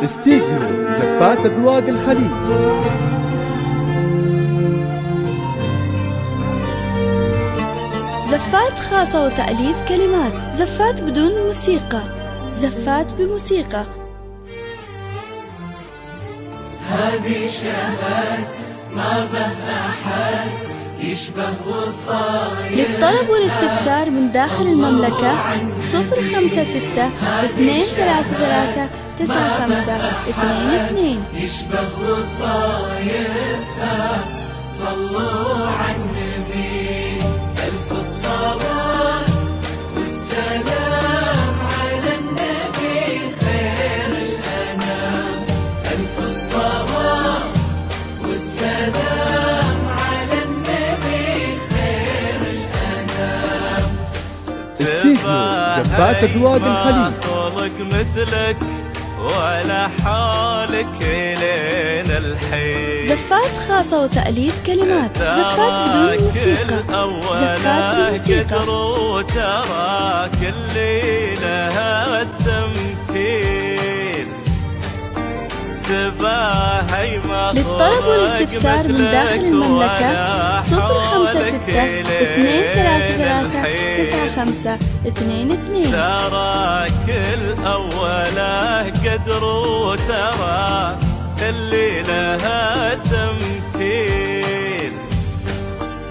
استديو زفات أذواق الخليج. زفات خاصة وتأليف كلمات، زفات بدون موسيقى، زفات بموسيقى. هذه شهاد ما به أحد يشبه وصايا. للطلب والاستفسار من داخل المملكة 056 233 9522. يشبه وصايفها صلوا على النبي. ألف الصلاة والسلام على النبي خير الأنام. ألف الصلاة والسلام على النبي خير الأنام. استديو زفات أذواق الخليج. مثلك ولا حالك لين الحين. زفات خاصة وتأليف كلمات، زفات بدون موسيقى، زفات بموسيقى. ترى كل لها التمكين. تباهي ما للطلب والاستفسار من داخل المملكة 056 233 9522. ترى كل أوله قدر وترى اللي لها تمكين.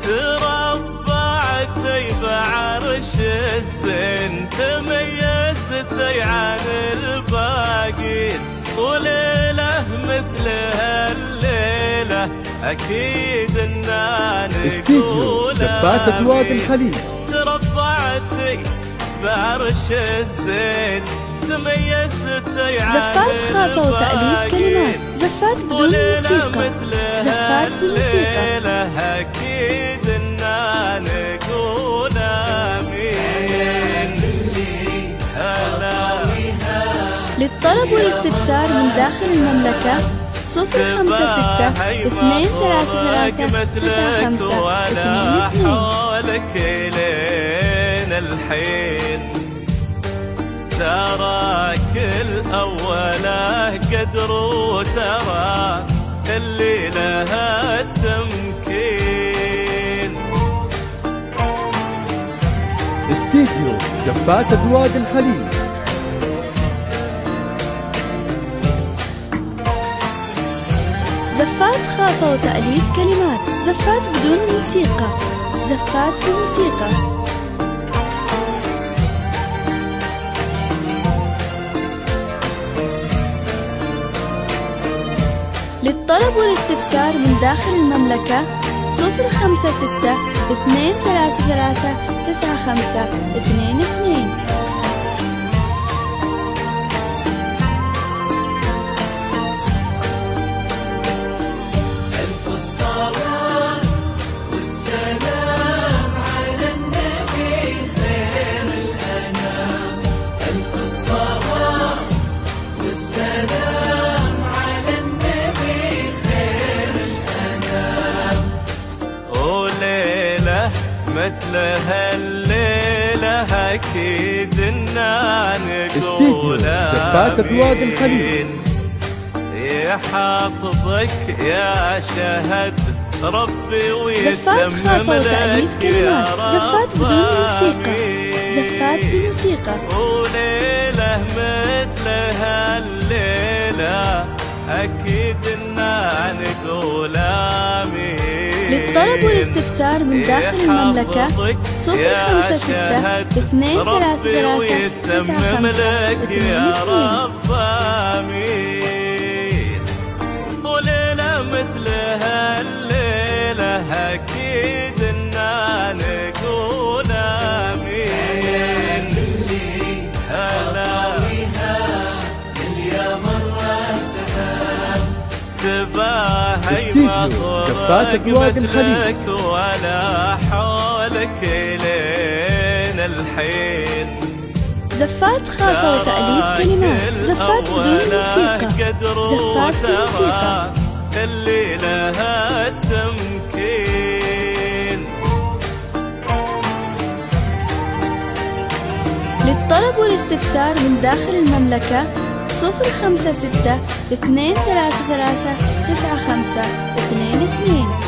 تربعتي بعرش الزين تميزتي عن الباقين. وليلة مثل هالليلة أكيد إننا استديو زفات أذواق الخليج. تربعتي بعرش الزين تميزتي عن زفات خاصة وتأليف كلمات، زفات بدون موسيقى، زفات بموسيقى. أكيد إننا نقول آمين. للطلب والاستفسار من داخل المملكة 056 233 9522. حولك لين الحين. ترى كل أوله قدر وترى اللي لها التمكين. استديو زفات أذواق الخليج. زفات خاصة وتأليف كلمات، زفات بدون موسيقى، زفات بموسيقى. للطلب والاستفسار من داخل المملكة 056 233 9522. مثل هالليلة أكيد إننا نقول استديو زفات أذواق الخليج. يحفظك يا شهد ربي زفات خاصة وتأليف كلمات، زفات بدون موسيقى، زفات بموسيقى. وليلة مثل هالليلة أكيد إننا نقول آمين. للطلب والاستفسار من داخل المملكة 056 233 9522. آمين. وليلة مثل هالليلة أكيد إننا نقول آمين. استديو زفات أذواق الخليج. ولا حولك لين الحين. زفات خاصة وتأليف كلمات، زفات بدون موسيقى، زفات بموسيقى. اللي لها التمكين. للطلب والاستفسار من داخل المملكة 056 233 9522.